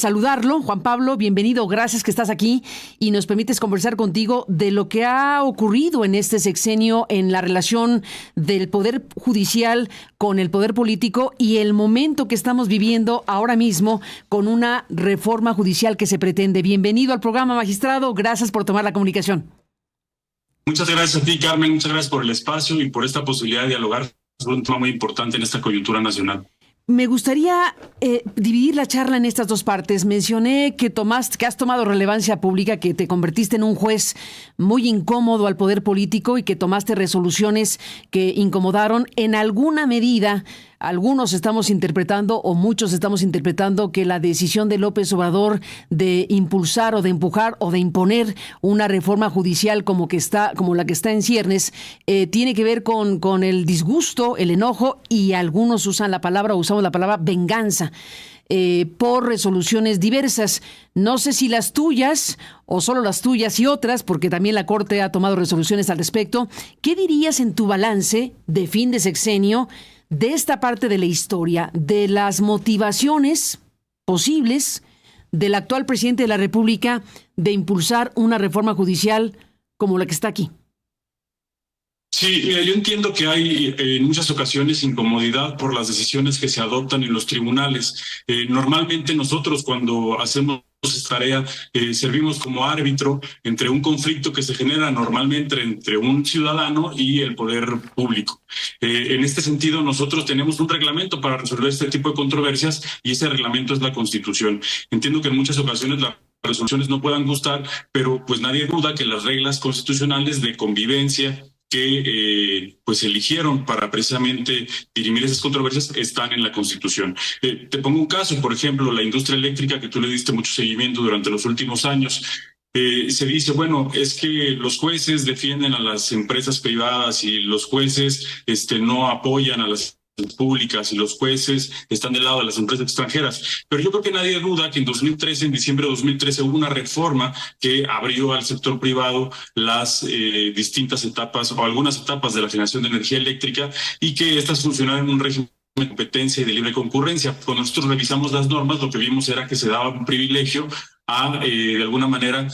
Saludarlo, Juan Pablo, bienvenido, gracias que estás aquí y nos permites conversar contigo de lo que ha ocurrido en este sexenio en la relación del Poder Judicial con el Poder Político y el momento que estamos viviendo ahora mismo con una reforma judicial que se pretende. Bienvenido al programa, magistrado, gracias por tomar la comunicación. Muchas gracias a ti, Carmen, muchas gracias por el espacio y por esta posibilidad de dialogar sobre un tema muy importante en esta coyuntura nacional. Me gustaría dividir la charla en estas dos partes. Mencioné que has tomado relevancia pública, que te convertiste en un juez muy incómodo al poder político y que tomaste resoluciones que incomodaron en alguna medida. Algunos estamos interpretando, o muchos estamos interpretando, que la decisión de López Obrador de impulsar o de empujar o de imponer una reforma judicial como la que está en ciernes, tiene que ver con el disgusto, el enojo, y algunos usamos la palabra venganza. Por resoluciones diversas. No sé si las tuyas o solo las tuyas y otras, porque también la Corte ha tomado resoluciones al respecto. ¿Qué dirías en tu balance de fin de sexenio de esta parte de la historia, de las motivaciones posibles del actual presidente de la República de impulsar una reforma judicial como la que está aquí? Sí, yo entiendo que hay en muchas ocasiones incomodidad por las decisiones que se adoptan en los tribunales. Normalmente nosotros cuando hacemos esta tarea servimos como árbitro entre un conflicto que se genera normalmente entre un ciudadano y el poder público. En este sentido, nosotros tenemos un reglamento para resolver este tipo de controversias y ese reglamento es la Constitución. Entiendo que en muchas ocasiones las resoluciones no puedan gustar, pero pues nadie duda que las reglas constitucionales de convivencia que pues eligieron para precisamente dirimir esas controversias están en la Constitución. Te pongo un caso, por ejemplo, la industria eléctrica, que tú le diste mucho seguimiento durante los últimos años. Se dice, bueno, es que los jueces defienden a las empresas privadas y los jueces no apoyan a las públicas y los jueces están del lado de las empresas extranjeras. Pero yo creo que nadie duda que en 2013, en diciembre de 2013, hubo una reforma que abrió al sector privado las distintas etapas o algunas etapas de la generación de energía eléctrica y que estas funcionaban en un régimen de competencia y de libre concurrencia. Cuando nosotros revisamos las normas, lo que vimos era que se daba un privilegio de alguna manera,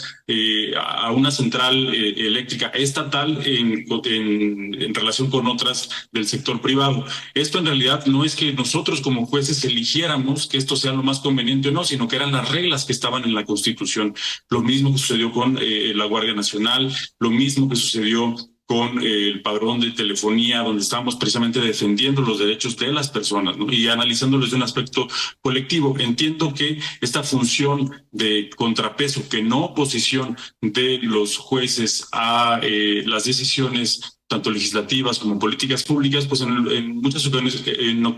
a una central eléctrica estatal en relación con otras del sector privado. Esto en realidad no es que nosotros como jueces eligiéramos que esto sea lo más conveniente o no, sino que eran las reglas que estaban en la Constitución. Lo mismo que sucedió con la Guardia Nacional, lo mismo que sucedió con el padrón de telefonía, donde estábamos precisamente defendiendo los derechos de las personas, ¿no? Y analizándolos de un aspecto colectivo. Entiendo que esta función de contrapeso, que no oposición de los jueces a las decisiones tanto legislativas como políticas públicas, pues en muchas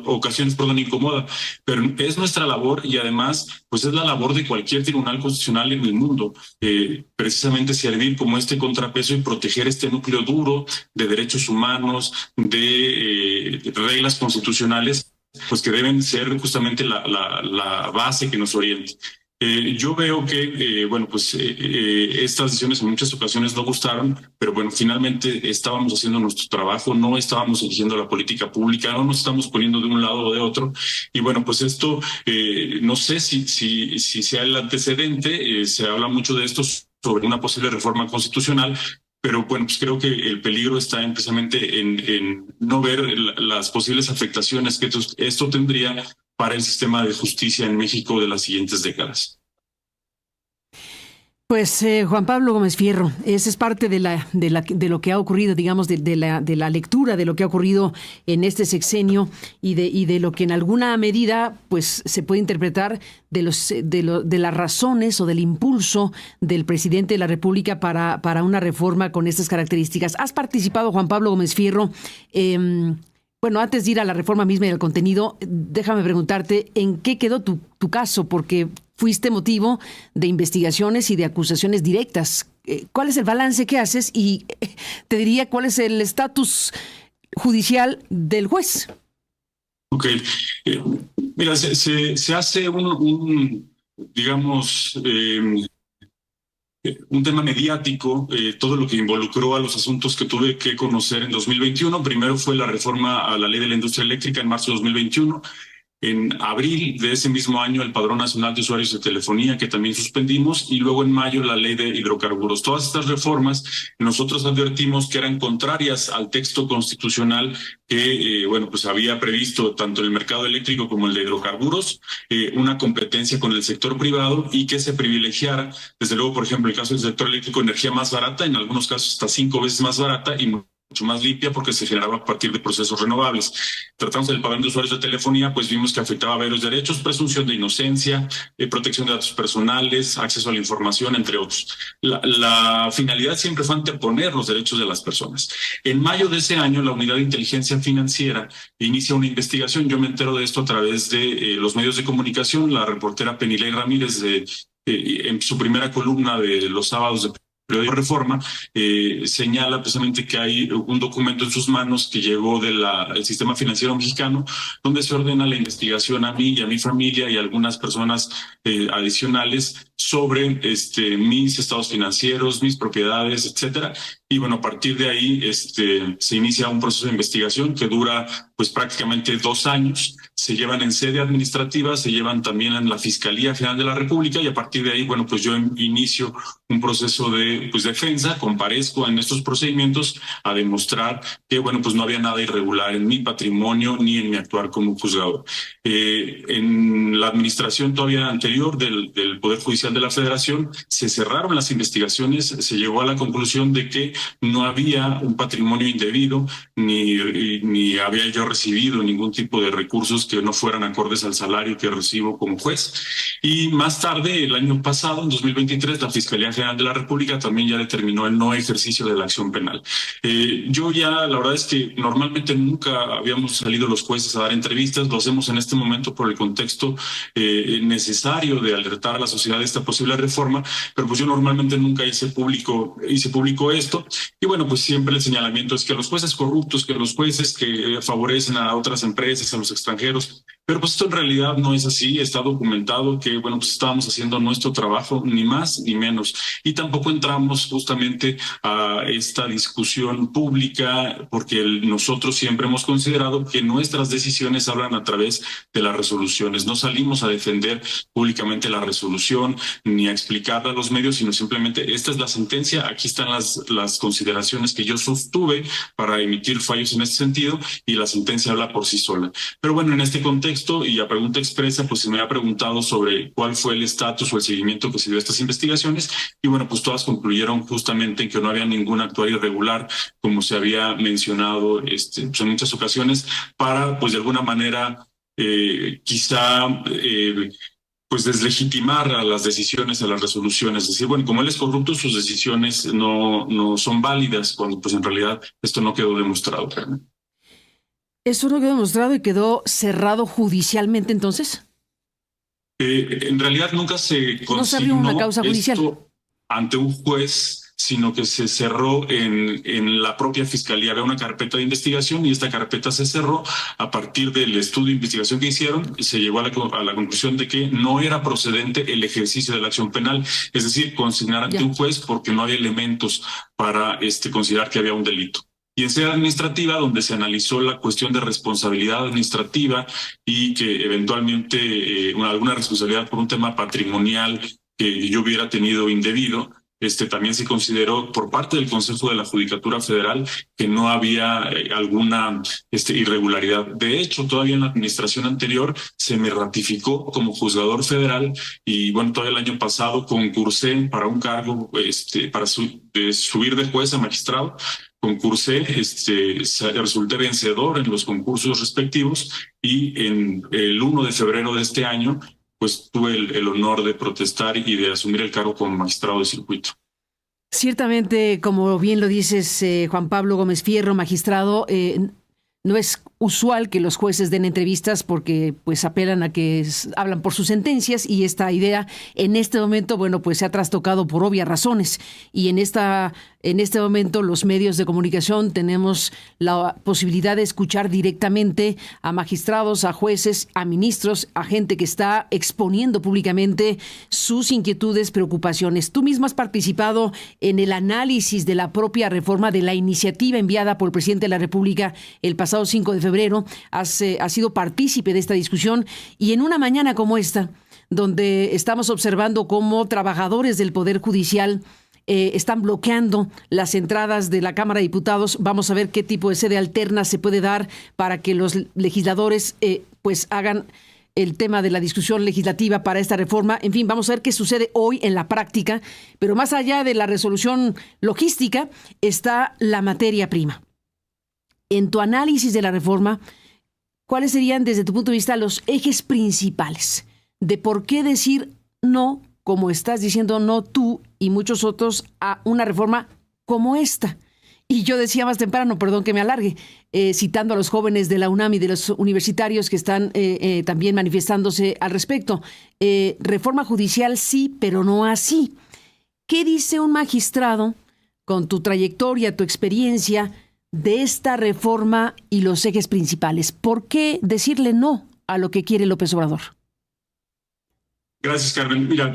ocasiones, incomoda, pero es nuestra labor y además pues es la labor de cualquier tribunal constitucional en el mundo, precisamente servir como este contrapeso y proteger este núcleo duro de derechos humanos, de reglas constitucionales, pues que deben ser justamente la base que nos oriente. Yo veo que, estas decisiones en muchas ocasiones no gustaron, pero bueno, finalmente estábamos haciendo nuestro trabajo, no estábamos eligiendo la política pública, no nos estamos poniendo de un lado o de otro. Y bueno, pues esto, no sé si sea el antecedente, se habla mucho de esto sobre una posible reforma constitucional, pero bueno, pues creo que el peligro está precisamente en no ver las posibles afectaciones que esto tendría para el sistema de justicia en México de las siguientes décadas. Pues Juan Pablo Gómez Fierro, esa es parte de lo que ha ocurrido, digamos, de la lectura de lo que ha ocurrido en este sexenio y de lo que en alguna medida pues se puede interpretar de las razones o del impulso del presidente de la República para una reforma con estas características. Has participado, Juan Pablo Gómez Fierro, bueno, antes de ir a la reforma misma y al contenido, déjame preguntarte en qué quedó tu caso, porque fuiste motivo de investigaciones y de acusaciones directas. ¿Cuál es el balance que haces? Y te diría, ¿cuál es el estatus judicial del juez? Ok. Mira, se hace digamos, un tema mediático, todo lo que involucró a los asuntos que tuve que conocer en 2021. Primero fue la reforma a la ley de la industria eléctrica en marzo de 2021. En abril de ese mismo año, el Padrón Nacional de Usuarios de Telefonía, que también suspendimos, y luego en mayo la Ley de Hidrocarburos. Todas estas reformas nosotros advertimos que eran contrarias al texto constitucional que, pues había previsto tanto el mercado eléctrico como el de hidrocarburos, una competencia con el sector privado y que se privilegiara, desde luego, por ejemplo, el caso del sector eléctrico, energía más barata, en algunos casos hasta 5 veces más barata y mucho más limpia porque se generaba a partir de procesos renovables. Tratamos del Padrón de Usuarios de Telefonía, pues vimos que afectaba varios derechos, presunción de inocencia, protección de datos personales, acceso a la información, entre otros. La finalidad siempre fue anteponer los derechos de las personas. En mayo de ese año, la Unidad de Inteligencia Financiera inicia una investigación. Yo me entero de esto a través de los medios de comunicación. La reportera Penilei Ramírez, en su primera columna de los sábados de Periódico Reforma, señala precisamente que hay un documento en sus manos que llegó del sistema financiero mexicano, donde se ordena la investigación a mí y a mi familia y a algunas personas adicionales sobre mis estados financieros, mis propiedades, etcétera. Y bueno, a partir de ahí se inicia un proceso de investigación que dura pues prácticamente 2 años. Se llevan en sede administrativa, se llevan también en la Fiscalía General de la República, y a partir de ahí, bueno, pues yo inicio un proceso de defensa, comparezco en estos procedimientos a demostrar que, bueno, pues no había nada irregular en mi patrimonio ni en mi actuar como juzgador. En la administración todavía anterior del Poder Judicial de la Federación se cerraron las investigaciones, se llegó a la conclusión de que no había un patrimonio indebido, ni había yo recibido ningún tipo de recursos que no fueran acordes al salario que recibo como juez. Y más tarde, el año pasado, en 2023, la Fiscalía General de la República también ya determinó el no ejercicio de la acción penal. Yo ya, la verdad es que normalmente nunca habíamos salido los jueces a dar entrevistas, lo hacemos en este momento por el contexto necesario de alertar a la sociedad de esta posible reforma, pero pues yo normalmente nunca hice público esto. Y bueno, pues siempre el señalamiento es que los jueces corruptos, que los jueces que favorecen a otras empresas, a los extranjeros, pero pues esto en realidad no es así. Está documentado que, bueno, pues estábamos haciendo nuestro trabajo, ni más ni menos. Y tampoco entramos justamente a esta discusión pública porque nosotros siempre hemos considerado que nuestras decisiones hablan a través de las resoluciones. No salimos a defender públicamente la resolución ni a explicarla a los medios, sino simplemente esta es la sentencia, aquí están las consideraciones que yo sostuve para emitir fallos en este sentido, y la sentencia habla por sí sola. Pero bueno, en este contexto y a pregunta expresa, pues se me ha preguntado sobre cuál fue el estatus o el seguimiento que se dio a estas investigaciones, y bueno, pues todas concluyeron justamente en que no había ningún actuar irregular, como se había mencionado pues en muchas ocasiones, para pues de alguna manera pues deslegitimar a las decisiones, a las resoluciones. Es decir, bueno, como él es corrupto, sus decisiones no son válidas, cuando pues en realidad esto no quedó demostrado. ¿Eso no quedó demostrado y quedó cerrado judicialmente entonces? En realidad nunca se consignó una causa judicial esto ante un juez, sino que se cerró en la propia fiscalía. Había una carpeta de investigación y esta carpeta se cerró a partir del estudio de investigación que hicieron. Se llegó a la conclusión de que no era procedente el ejercicio de la acción penal, es decir, consignar ante un juez porque no había elementos para considerar que había un delito. Y en sede administrativa, donde se analizó la cuestión de responsabilidad administrativa y que eventualmente alguna responsabilidad por un tema patrimonial que yo hubiera tenido indebido, también se consideró por parte del Consejo de la Judicatura Federal que no había alguna irregularidad. De hecho, todavía en la administración anterior se me ratificó como juzgador federal, y bueno, todavía el año pasado concursé para un cargo para subir de juez a magistrado. Concursé, resulté vencedor en los concursos respectivos, y en el 1 de febrero de este año pues tuve el honor de protestar y de asumir el cargo como magistrado de circuito. Ciertamente, como bien lo dices, Juan Pablo Gómez Fierro, magistrado, no es usual que los jueces den entrevistas porque pues apelan a que hablan por sus sentencias, y esta idea en este momento, bueno, pues se ha trastocado por obvias razones, y en este momento los medios de comunicación tenemos la posibilidad de escuchar directamente a magistrados, a jueces, a ministros, a gente que está exponiendo públicamente sus inquietudes, preocupaciones. Tú mismo has participado en el análisis de la propia reforma, de la iniciativa enviada por el presidente de la República el pasado 5 de febrero febrero, has sido partícipe de esta discusión, y en una mañana como esta, donde estamos observando cómo trabajadores del Poder Judicial están bloqueando las entradas de la Cámara de Diputados. Vamos a ver qué tipo de sede alterna se puede dar para que los legisladores pues hagan el tema de la discusión legislativa para esta reforma. En fin, vamos a ver qué sucede hoy en la práctica, pero más allá de la resolución logística está la materia prima. En tu análisis de la reforma, ¿cuáles serían desde tu punto de vista los ejes principales de por qué decir no, como estás diciendo no tú y muchos otros, a una reforma como esta? Y yo decía más temprano, perdón que me alargue, citando a los jóvenes de la UNAM y de los universitarios que están también manifestándose al respecto. Reforma judicial sí, pero no así. ¿Qué dice un magistrado con tu trayectoria, tu experiencia de esta reforma y los ejes principales? ¿Por qué decirle no a lo que quiere López Obrador? Gracias, Carmen. Mira,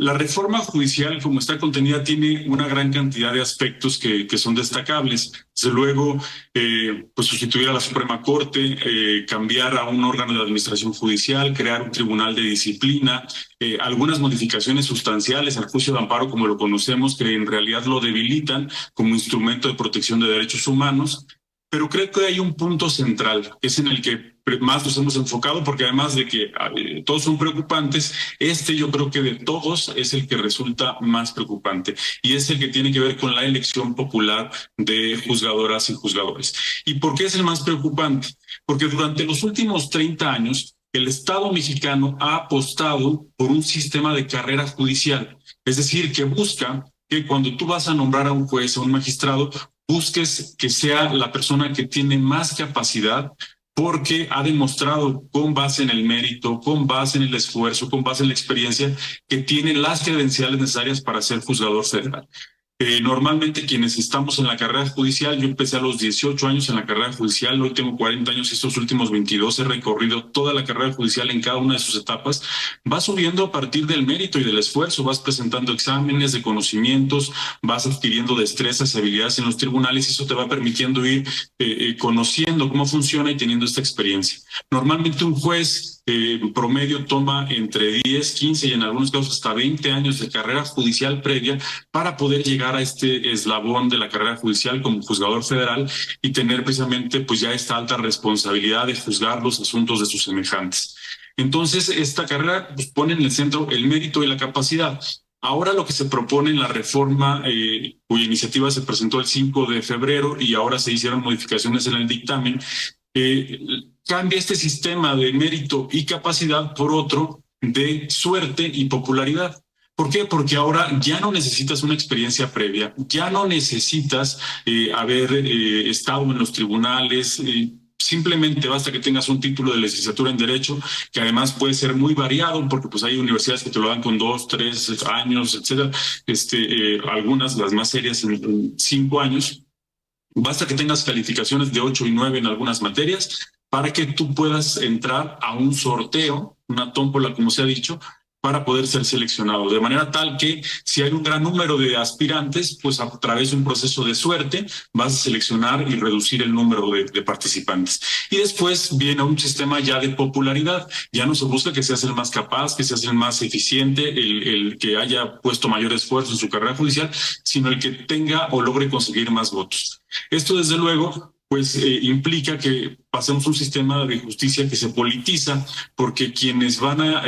la reforma judicial, como está contenida, tiene una gran cantidad de aspectos que son destacables. Desde luego, pues sustituir a la Suprema Corte, cambiar a un órgano de administración judicial, crear un tribunal de disciplina, algunas modificaciones sustanciales al juicio de amparo, como lo conocemos, que en realidad lo debilitan como instrumento de protección de derechos humanos. Pero creo que hay un punto central, que es en el que más nos hemos enfocado, porque además de que todos son preocupantes, yo creo que de todos es el que resulta más preocupante, y es el que tiene que ver con la elección popular de juzgadoras y juzgadores. ¿Y por qué es el más preocupante? Porque durante los últimos 30 años, el Estado mexicano ha apostado por un sistema de carrera judicial, es decir, que busca que cuando tú vas a nombrar a un juez o un magistrado, busques que sea la persona que tiene más capacidad, porque ha demostrado con base en el mérito, con base en el esfuerzo, con base en la experiencia, que tiene las credenciales necesarias para ser juzgador federal. Normalmente quienes estamos en la carrera judicial, yo empecé a los 18 años en la carrera judicial, hoy tengo 40 años y estos últimos 22 he recorrido toda la carrera judicial en cada una de sus etapas. Vas subiendo a partir del mérito y del esfuerzo, vas presentando exámenes de conocimientos, vas adquiriendo destrezas y habilidades en los tribunales, y eso te va permitiendo ir conociendo cómo funciona y teniendo esta experiencia. Normalmente un juez promedio toma entre 10, 15 y en algunos casos hasta 20 años de carrera judicial previa para poder llegar a este eslabón de la carrera judicial como juzgador federal y tener precisamente pues ya esta alta responsabilidad de juzgar los asuntos de sus semejantes. Entonces esta carrera pues, pone en el centro el mérito y la capacidad. Ahora lo que se propone en la reforma, cuya iniciativa se presentó el 5 de febrero y ahora se hicieron modificaciones en el dictamen, cambia este sistema de mérito y capacidad por otro de suerte y popularidad. ¿Por qué? Porque ahora ya no necesitas una experiencia previa, ya no necesitas haber estado en los tribunales, simplemente basta que tengas un título de licenciatura en Derecho, que además puede ser muy variado, porque pues hay universidades que te lo dan con 2, 3 años, etcétera. Algunas, las más serias, en 5 años. Basta que tengas calificaciones de 8 y 9 en algunas materias para que tú puedas entrar a un sorteo, una tómbola, como se ha dicho, para poder ser seleccionado. De manera tal que si hay un gran número de aspirantes, pues a través de un proceso de suerte vas a seleccionar y reducir el número de participantes. Y después viene un sistema ya de popularidad. Ya no se busca que seas el más capaz, que seas el más eficiente, el que haya puesto mayor esfuerzo en su carrera judicial, sino el que tenga o logre conseguir más votos. Esto, desde luego, pues implica que pasemos un sistema de justicia que se politiza, porque quienes van a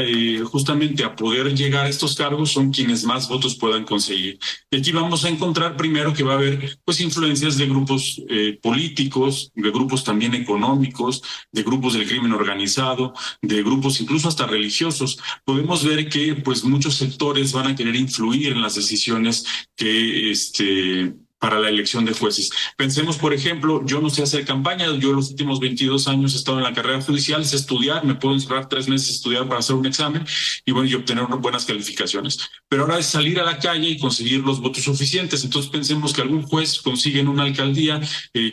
justamente a poder llegar a estos cargos son quienes más votos puedan conseguir. Y aquí vamos a encontrar primero que va a haber pues influencias de grupos políticos, de grupos también económicos, de grupos del crimen organizado, de grupos incluso hasta religiosos. Podemos ver que pues muchos sectores van a querer influir en las decisiones que para la elección de jueces. Pensemos, por ejemplo, yo no sé hacer campaña, yo los últimos 22 años he estado en la carrera judicial, sé estudiar, me puedo encerrar 3 meses a estudiar para hacer un examen y obtener unas buenas calificaciones. Pero ahora es salir a la calle y conseguir los votos suficientes. Entonces pensemos que algún juez consigue en una alcaldía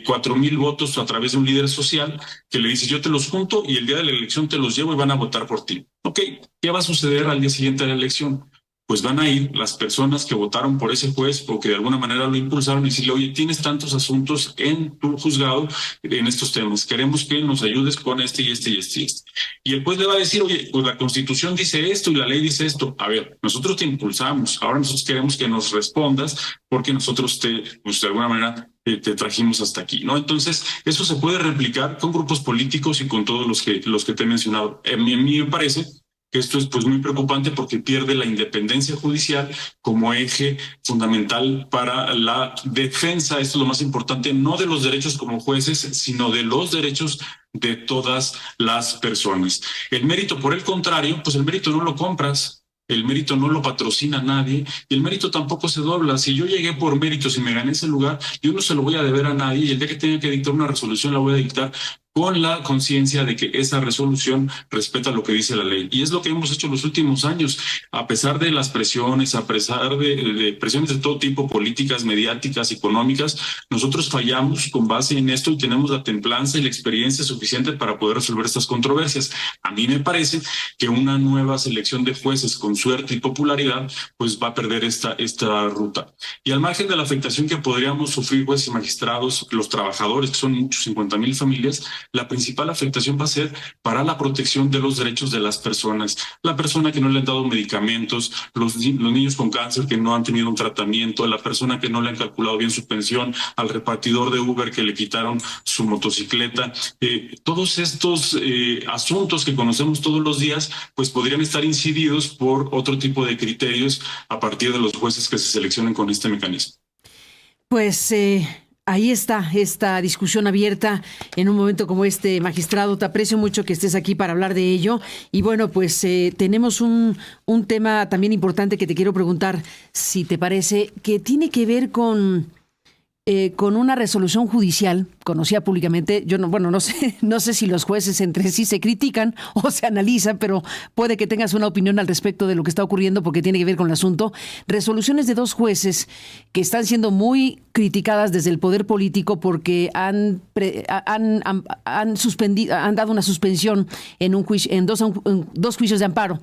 4,000 votos a través de un líder social que le dice yo te los junto y el día de la elección te los llevo y van a votar por ti. Ok, ¿qué va a suceder al día siguiente de la elección? pues van a ir las personas que votaron por ese juez o que de alguna manera lo impulsaron y decirle, oye, tienes tantos asuntos en tu juzgado en estos temas, queremos que nos ayudes con este y este y este y este. Y el juez le va a decir, oye, pues la Constitución dice esto y la ley dice esto. A ver, nosotros te impulsamos, ahora nosotros queremos que nos respondas porque nosotros pues de alguna manera te trajimos hasta aquí, ¿no? Entonces, eso se puede replicar con grupos políticos y con todos los que te he mencionado. A mí me parece que esto es pues muy preocupante porque pierde la independencia judicial como eje fundamental para la defensa, esto es lo más importante, no de los derechos como jueces, sino de los derechos de todas las personas. El mérito, por el contrario, pues el mérito no lo compras. El mérito no lo patrocina nadie y el mérito tampoco se dobla. Si yo llegué por méritos y me gané ese lugar, yo no se lo voy a deber a nadie y el día que tenga que dictar una resolución la voy a dictar con la conciencia de que esa resolución respeta lo que dice la ley. Y es lo que hemos hecho en los últimos años, a pesar de las presiones, a pesar de presiones de todo tipo, políticas, mediáticas, económicas, nosotros fallamos con base en esto y tenemos la templanza y la experiencia suficiente para poder resolver estas controversias. A mí me parece que una nueva selección de jueces con suerte y popularidad, pues va a perder esta ruta. Y al margen de la afectación que podríamos sufrir jueces y magistrados, los trabajadores, que son muchos, 50,000 familias, la principal afectación va a ser para la protección de los derechos de las personas. La persona que no le han dado medicamentos, los niños con cáncer que no han tenido un tratamiento, la persona que no le han calculado bien su pensión, al repartidor de Uber que le quitaron su motocicleta. Todos estos asuntos que conocemos todos los días, pues podrían estar incididos por otro tipo de criterios a partir de los jueces que se seleccionen con este mecanismo. Pues ahí está esta discusión abierta en un momento como este, magistrado. Te aprecio mucho que estés aquí para hablar de ello. Y bueno, pues tenemos un tema también importante que te quiero preguntar, si te parece, que tiene que ver con una resolución judicial conocida públicamente. Yo no sé si los jueces entre sí se critican o se analizan, pero puede que tengas una opinión al respecto de lo que está ocurriendo porque tiene que ver con el asunto. Resoluciones de 2 jueces que están siendo muy criticadas desde el poder político porque han dado una suspensión en un juicio, en dos juicios de amparo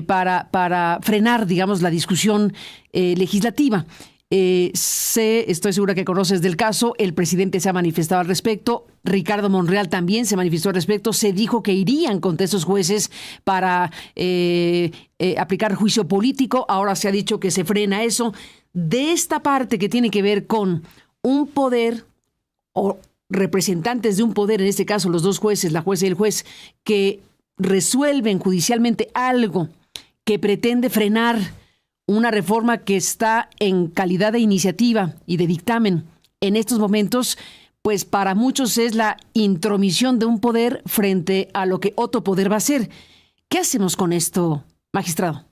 para frenar, digamos, la discusión legislativa. Estoy segura que conoces del caso, el presidente se ha manifestado al respecto, Ricardo Monreal también se manifestó al respecto, se dijo que irían contra esos jueces para aplicar juicio político, ahora se ha dicho que se frena eso. De esta parte que tiene que ver con un poder o representantes de un poder, en este caso los 2 jueces, la jueza y el juez, que resuelven judicialmente algo que pretende frenar una reforma que está en calidad de iniciativa y de dictamen en estos momentos, pues para muchos es la intromisión de un poder frente a lo que otro poder va a hacer. ¿Qué hacemos con esto, magistrado?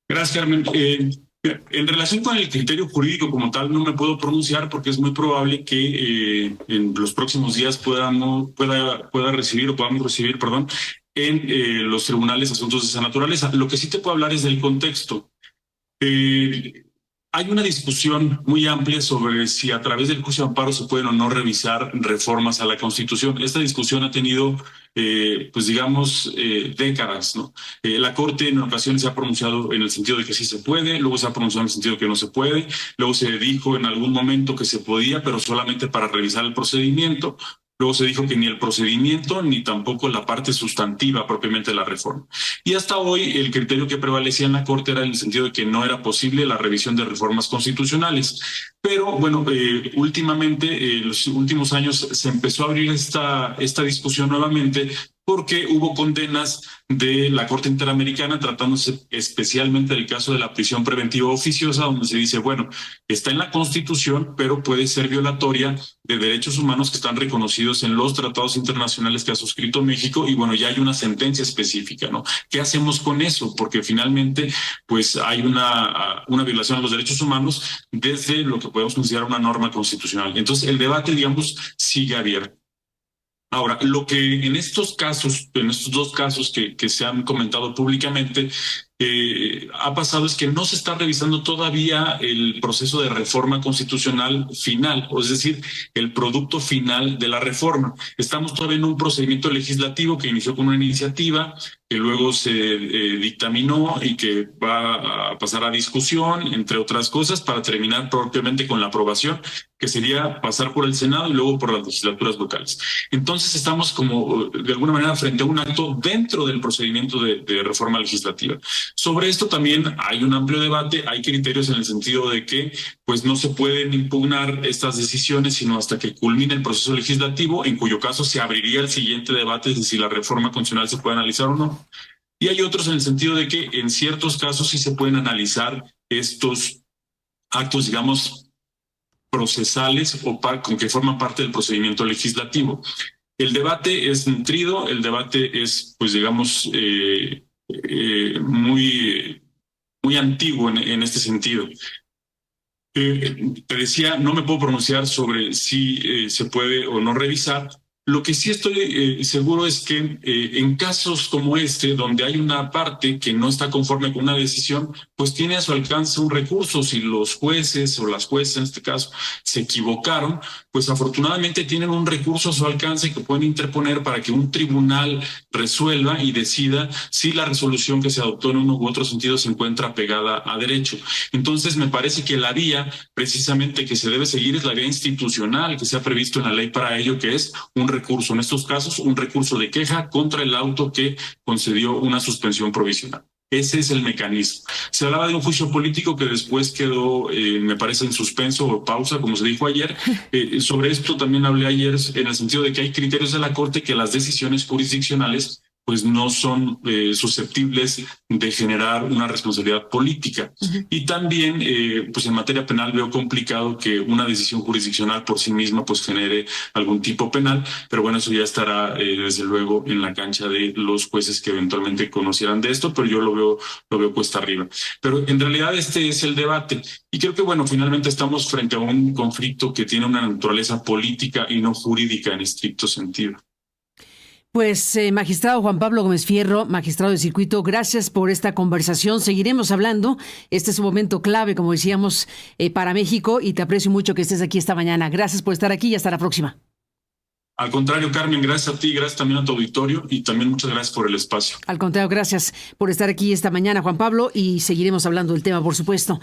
Gracias, Carmen. En relación con el criterio jurídico como tal, no me puedo pronunciar porque es muy probable que en los próximos días podamos recibir en los tribunales asuntos de esa naturaleza. Lo que sí te puedo hablar es del contexto. Hay una discusión muy amplia sobre si a través del juicio de amparo se pueden o no revisar reformas a la Constitución. Esta discusión ha tenido, pues digamos, décadas, ¿no? La Corte en ocasiones se ha pronunciado en el sentido de que sí se puede, luego se ha pronunciado en el sentido de que no se puede, luego se dijo en algún momento que se podía, pero solamente para revisar el procedimiento. Luego se dijo que ni el procedimiento ni tampoco la parte sustantiva propiamente de la reforma. Y hasta hoy el criterio que prevalecía en la Corte era en el sentido de que no era posible la revisión de reformas constitucionales. Pero bueno, últimamente, en los últimos años se empezó a abrir esta discusión nuevamente porque hubo condenas de la Corte Interamericana tratándose especialmente del caso de la prisión preventiva oficiosa, donde se dice, bueno, está en la Constitución, pero puede ser violatoria de derechos humanos que están reconocidos en los tratados internacionales que ha suscrito México y bueno, ya hay una sentencia específica, ¿no? ¿Qué hacemos con eso? Porque finalmente, pues hay una violación a los derechos humanos desde lo que podemos considerar una norma constitucional. Entonces, el debate, digamos, sigue abierto. Ahora, lo que en estos 2 casos que se han comentado públicamente, ha pasado es que no se está revisando todavía el proceso de reforma constitucional final, o es decir, el producto final de la reforma. Estamos todavía en un procedimiento legislativo que inició con una iniciativa que luego se dictaminó y que va a pasar a discusión, entre otras cosas, para terminar propiamente con la aprobación, que sería pasar por el Senado y luego por las legislaturas locales. Entonces estamos como de alguna manera frente a un acto dentro del procedimiento de reforma legislativa. Sobre esto también hay un amplio debate, hay criterios en el sentido de que pues no se pueden impugnar estas decisiones sino hasta que culmine el proceso legislativo, en cuyo caso se abriría el siguiente debate de si la reforma constitucional se puede analizar o no. Y hay otros en el sentido de que en ciertos casos sí se pueden analizar estos actos, digamos, procesales o con que forman parte del procedimiento legislativo. El debate es nutrido, el debate es, pues digamos, muy antiguo en este sentido. Te decía, no me puedo pronunciar sobre si se puede o no revisar. Lo que sí estoy seguro es que en casos como este, donde hay una parte que no está conforme con una decisión, pues tiene a su alcance un recurso. Si los jueces o las jueces en este caso se equivocaron, pues afortunadamente tienen un recurso a su alcance que pueden interponer para que un tribunal resuelva y decida si la resolución que se adoptó en uno u otro sentido se encuentra pegada a derecho. Entonces me parece que la vía precisamente que se debe seguir es la vía institucional que se ha previsto en la ley para ello, que es un recurso, en estos casos, un recurso de queja contra el auto que concedió una suspensión provisional. Ese es el mecanismo. Se hablaba de un juicio político que después quedó, me parece, en suspenso o pausa, como se dijo ayer. Sobre esto también hablé ayer en el sentido de que hay criterios de la Corte que las decisiones jurisdiccionales pues no son susceptibles de generar una responsabilidad política. Y también, pues en materia penal veo complicado que una decisión jurisdiccional por sí misma pues genere algún tipo penal, pero bueno, eso ya estará desde luego en la cancha de los jueces que eventualmente conocieran de esto, pero yo lo veo cuesta arriba. Pero en realidad este es el debate. Y creo que bueno, finalmente estamos frente a un conflicto que tiene una naturaleza política y no jurídica en estricto sentido. Pues, magistrado Juan Pablo Gómez Fierro, magistrado de circuito, gracias por esta conversación. Seguiremos hablando. Este es un momento clave, como decíamos, para México, y te aprecio mucho que estés aquí esta mañana. Gracias por estar aquí y hasta la próxima. Al contrario, Carmen, gracias a ti, gracias también a tu auditorio y también muchas gracias por el espacio. Al contrario, gracias por estar aquí esta mañana, Juan Pablo, y seguiremos hablando del tema, por supuesto.